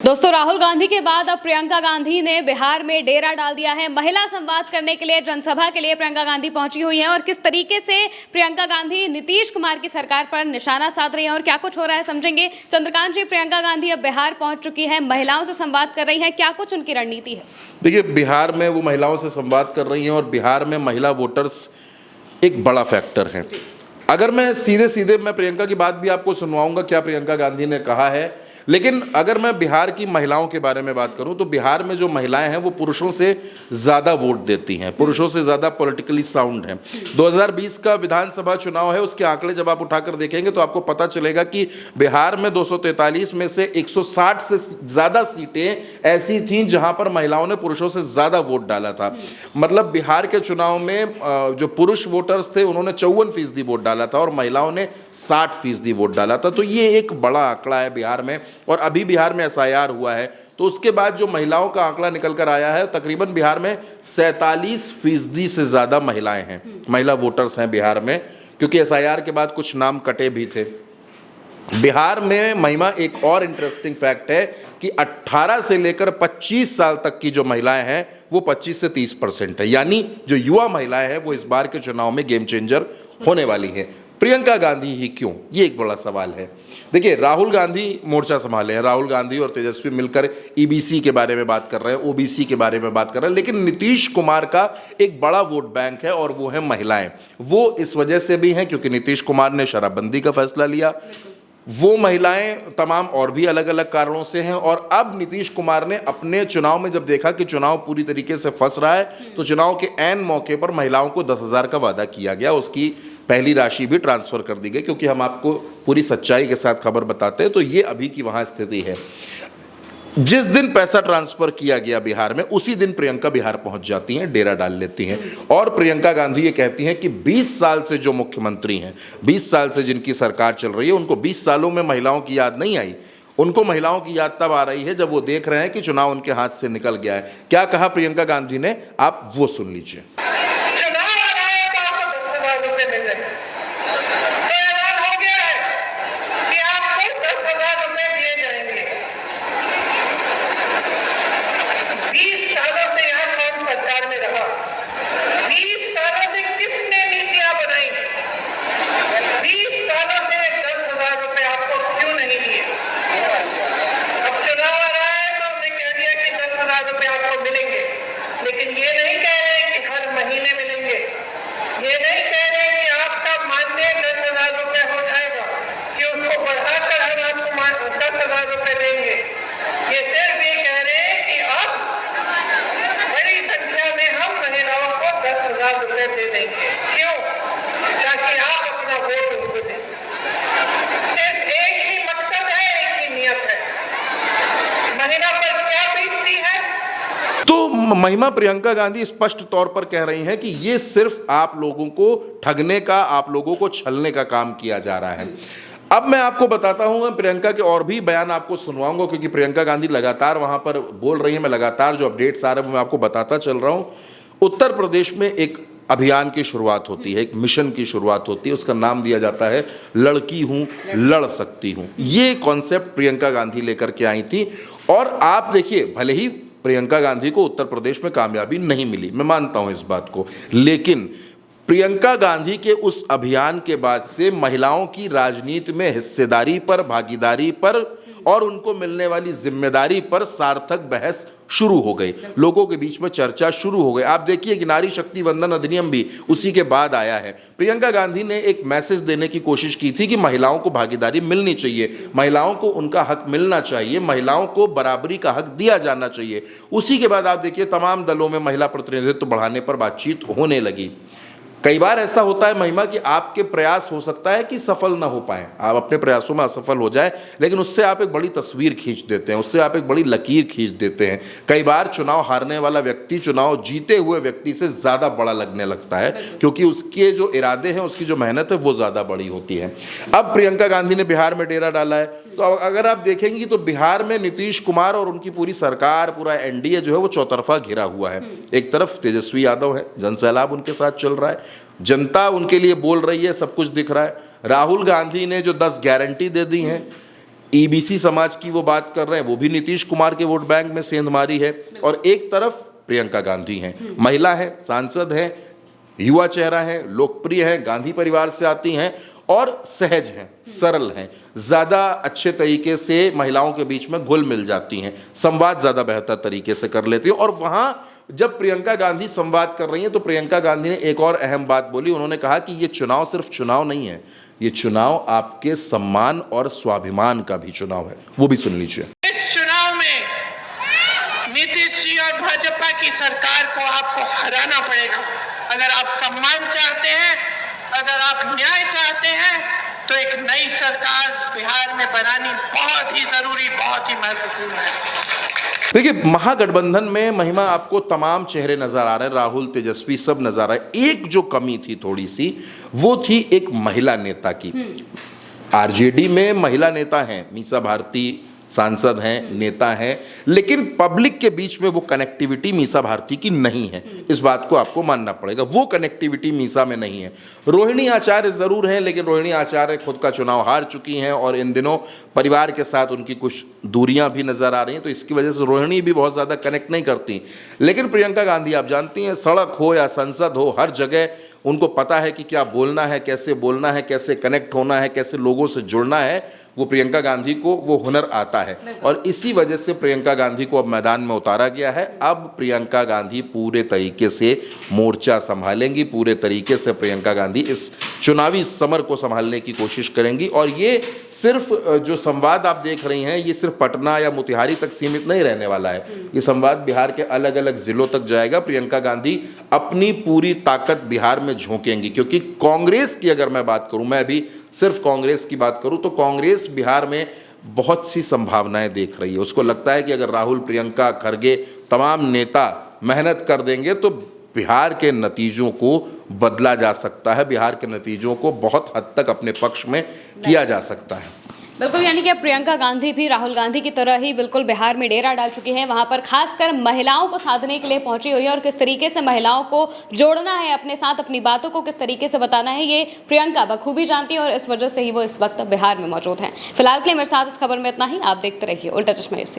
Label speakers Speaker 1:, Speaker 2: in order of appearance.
Speaker 1: दोस्तों, राहुल गांधी के बाद अब प्रियंका गांधी ने बिहार में डेरा डाल दिया है। महिला संवाद करने के लिए, जनसभा के लिए प्रियंका गांधी पहुंची हुई हैं और किस तरीके से प्रियंका गांधी नीतीश कुमार की सरकार पर निशाना साध रही हैं और क्या कुछ हो रहा है समझेंगे। चंद्रकांत जी, प्रियंका गांधी अब बिहार पहुंच चुकी है, महिलाओं से संवाद कर रही हैं, क्या कुछ उनकी रणनीति है?
Speaker 2: देखिए, बिहार में वो महिलाओं से संवाद कर रही हैं और बिहार में महिला वोटर्स एक बड़ा फैक्टर है। अगर मैं सीधे मैं प्रियंका की बात भी आपको सुनवाऊंगा क्या प्रियंका गांधी ने कहा है, लेकिन अगर मैं बिहार की महिलाओं के बारे में बात करूं तो बिहार में जो महिलाएं हैं वो पुरुषों से ज़्यादा वोट देती हैं, पुरुषों से ज़्यादा पॉलिटिकली साउंड हैं। 2020 का विधानसभा चुनाव है, उसके आंकड़े जब आप उठाकर देखेंगे तो आपको पता चलेगा कि बिहार में 243 में से 160 से ज़्यादा सीटें ऐसी थीं जहां पर महिलाओं ने पुरुषों से ज़्यादा वोट डाला था। मतलब बिहार के चुनाव में जो पुरुष वोटर्स थे उन्होंने 54% वोट डाला था और महिलाओं ने 60% वोट डाला था। तो ये एक बड़ा आंकड़ा है बिहार में। और अभी बिहार में एसआईआर हुआ है तो उसके बाद जो महिलाओं का आंकड़ा निकल कर आया है, तकरीबन बिहार में 47% से ज़्यादा महिलाएं हैं, महिला वोटर्स हैं बिहार में, क्योंकि एसआईआर के बाद कुछ नाम कटे भी थे। बिहार में महिमा एक और इंटरेस्टिंग फैक्ट है कि 18 से लेकर 25 साल तक की जो महिलाएं हैं वो 25 से 30% है, यानी जो युवा महिलाएं हैं वो इस बार के चुनाव में गेम चेंजर होने वाली हैं। प्रियंका गांधी ही क्यों, ये एक बड़ा सवाल है। देखिए, राहुल गांधी मोर्चा संभाले हैं, राहुल गांधी और तेजस्वी मिलकर ईबीसी के बारे में बात कर रहे हैं, ओबीसी के बारे में बात कर रहे हैं, लेकिन नीतीश कुमार का एक बड़ा वोट बैंक है और वो है महिलाएं। वो इस वजह से भी हैं क्योंकि नीतीश कुमार ने शराबबंदी का फैसला लिया, वो महिलाएं तमाम और भी अलग अलग कारणों से हैं। और अब नीतीश कुमार ने अपने चुनाव में जब देखा कि चुनाव पूरी तरीके से फंस रहा है तो चुनाव के ऐन मौके पर महिलाओं को 10,000 का वादा किया गया, उसकी पहली राशि भी ट्रांसफर कर दी गई, क्योंकि हम आपको पूरी सच्चाई के साथ खबर बताते हैं। तो ये अभी की वहां स्थिति है। जिस दिन पैसा ट्रांसफर किया गया बिहार में, उसी दिन प्रियंका बिहार पहुंच जाती हैं, डेरा डाल लेती हैं। और प्रियंका गांधी ये कहती हैं कि 20 साल से जो मुख्यमंत्री हैं, 20 साल से जिनकी सरकार चल रही है, उनको 20 सालों में महिलाओं की याद नहीं आई। उनको महिलाओं की याद तब आ रही है जब वो देख रहे हैं कि चुनाव उनके हाथ से निकल गया है। क्या कहा प्रियंका गांधी ने, आप वो सुन लीजिए।
Speaker 3: लेकिन ये नहीं कह रहे कि हर महीने मिलेंगे, ये नहीं कह रहे कि आपका मानदेय 10,000 रुपये हो जाएगा, कि उसको बढ़ाकर हम आपको 10,000 रुपये देंगे। ये सिर्फ ये कह रहे हैं कि अब बड़ी संख्या में हम महिलाओं को 10,000 रुपये दे देंगे। क्यों? ताकि आप अपना वोट उनको दें। सिर्फ एक ही मकसद है, एक ही नियत है। महिला पर क्या बीतती है?
Speaker 2: तो महिमा प्रियंका गांधी स्पष्ट तौर पर कह रही हैं कि ये सिर्फ आप लोगों को ठगने का, आप लोगों को छलने का काम किया जा रहा है। अब मैं आपको बताता हूं, प्रियंका के और भी बयान आपको सुनवाऊंगा, क्योंकि प्रियंका गांधी लगातार वहां पर बोल रही है। मैं लगातार जो अपडेट्स आ रहे हैं मैं आपको बताता चल रहा हूं। उत्तर प्रदेश में एक अभियान की शुरुआत होती है, एक मिशन की शुरुआत होती है, उसका नाम दिया जाता है लड़की हूं लड़ सकती हूं। ये कॉन्सेप्ट प्रियंका गांधी लेकर के आई थी। और आप देखिए, भले ही प्रियंका गांधी को उत्तर प्रदेश में कामयाबी नहीं मिली, मैं मानता हूं इस बात को, लेकिन प्रियंका गांधी के उस अभियान के बाद से महिलाओं की राजनीति में हिस्सेदारी पर, भागीदारी पर और उनको मिलने वाली जिम्मेदारी पर सार्थक बहस शुरू हो गई, लोगों के बीच में चर्चा शुरू हो गई। आप देखिए कि नारी शक्ति वंदन अधिनियम भी उसी के बाद आया है। प्रियंका गांधी ने एक मैसेज देने की कोशिश की थी कि महिलाओं को भागीदारी मिलनी चाहिए, महिलाओं को उनका हक मिलना चाहिए, महिलाओं को बराबरी का हक दिया जाना चाहिए। उसी के बाद आप देखिए तमाम दलों में महिला प्रतिनिधित्व बढ़ाने पर बातचीत होने लगी। कई बार ऐसा होता है महिमा कि आपके प्रयास हो सकता है कि सफल ना हो पाए, आप अपने प्रयासों में असफल हो जाए, लेकिन उससे आप एक बड़ी तस्वीर खींच देते हैं, उससे आप एक बड़ी लकीर खींच देते हैं। कई बार चुनाव हारने वाला व्यक्ति चुनाव जीते हुए व्यक्ति से ज़्यादा बड़ा लगने लगता है, क्योंकि उसके जो इरादे हैं, उसकी जो मेहनत है वो ज़्यादा बड़ी होती है। अब प्रियंका गांधी ने बिहार में डेरा डाला है, तो अगर आप देखेंगे तो बिहार में नीतीश कुमार और उनकी पूरी सरकार, पूरा एनडीए जो है वो चौतरफा घिरा हुआ है। एक तरफ तेजस्वी यादव है, जनसैलाब उनके साथ चल रहा है, जनता उनके लिए बोल रही है, सब कुछ दिख रहा है। राहुल गांधी ने जो 10 गारंटी दे दी हैं, ईबीसी समाज की वो बात कर रहे हैं, वो भी नीतीश कुमार के वोट बैंक में सेंधमारी है। और एक तरफ प्रियंका गांधी हैं, महिला है, सांसद है, युवा चेहरा है, लोकप्रिय है, गांधी परिवार से आती हैं और सहज हैं, सरल हैं, ज़्यादा अच्छे तरीके से महिलाओं के बीच में घुल मिल जाती हैं, संवाद ज़्यादा बेहतर तरीके से कर लेती हैं। और वहाँ जब प्रियंका गांधी संवाद कर रही हैं तो प्रियंका गांधी ने एक और अहम बात बोली। उन्होंने कहा कि ये चुनाव सिर्फ चुनाव नहीं है, ये चुनाव आपके सम्मान और स्वाभिमान का भी चुनाव है। वो भी सुन लीजिए।
Speaker 3: इस चुनाव में नीतीश जी और भाजपा की सरकार को आपको हराना पड़ेगा। अगर आप सम्मान चाहते हैं, अगर आप न्याय चाहते हैं, तो एक नई सरकार बिहार में बनानी बहुत ही जरूरी, बहुत ही महत्वपूर्ण है।
Speaker 2: देखिए, महागठबंधन में महिमा आपको तमाम चेहरे नजर आ रहे हैं, राहुल, तेजस्वी सब नजर आ रहे हैं। एक जो कमी थी थोड़ी सी, वो थी एक महिला नेता की। आरजेडी में महिला नेता हैं, मीसा भारती सांसद हैं, नेता हैं, लेकिन पब्लिक के बीच में वो कनेक्टिविटी मीसा भारती की नहीं है। इस बात को आपको मानना पड़ेगा, वो कनेक्टिविटी मीसा में नहीं है। रोहिणी आचार्य जरूर हैं, लेकिन रोहिणी आचार्य खुद का चुनाव हार चुकी हैं और इन दिनों परिवार के साथ उनकी कुछ दूरियां भी नजर आ रही हैं, तो इसकी वजह से रोहिणी भी बहुत ज़्यादा कनेक्ट नहीं करती। लेकिन प्रियंका गांधी, आप जानती हैं, सड़क हो या संसद हो, हर जगह उनको पता है कि क्या बोलना है, कैसे कनेक्ट होना है, कैसे लोगों से जुड़ना है। वो प्रियंका गांधी को वो हुनर आता है और इसी वजह से प्रियंका गांधी को अब मैदान में उतारा गया है। अब प्रियंका गांधी पूरे तरीके से मोर्चा संभालेंगी, पूरे तरीके से प्रियंका गांधी इस चुनावी समर को संभालने की कोशिश करेंगी। और ये सिर्फ जो संवाद आप देख रही हैं, ये सिर्फ पटना या मोतिहारी तक सीमित नहीं रहने वाला है। ये संवाद बिहार के अलग अलग जिलों तक जाएगा। प्रियंका गांधी अपनी पूरी ताकत बिहार में झोंकेंगी, क्योंकि कांग्रेस की अगर मैं बात करूं, मैं भी सिर्फ कांग्रेस की बात करूं, तो कांग्रेस बिहार में बहुत सी संभावनाएं देख रही है। उसको लगता है कि अगर राहुल, प्रियंका, खरगे, तमाम नेता मेहनत कर देंगे तो बिहार के नतीजों को बदला जा सकता है, बिहार के नतीजों को बहुत हद तक अपने पक्ष में किया जा सकता है।
Speaker 1: बिल्कुल, यानी कि प्रियंका गांधी भी राहुल गांधी की तरह ही बिल्कुल बिहार में डेरा डाल चुकी हैं, वहां पर खासकर महिलाओं को साधने के लिए पहुंची हुई है और किस तरीके से महिलाओं को जोड़ना है अपने साथ, अपनी बातों को किस तरीके से बताना है, ये प्रियंका बखूबी जानती है और इस वजह से ही वो इस वक्त बिहार में मौजूद हैं। फिलहाल के लिए मेरे साथ इस खबर में इतना ही। आप देखते रहिए उल्टा चश्मा न्यूज़।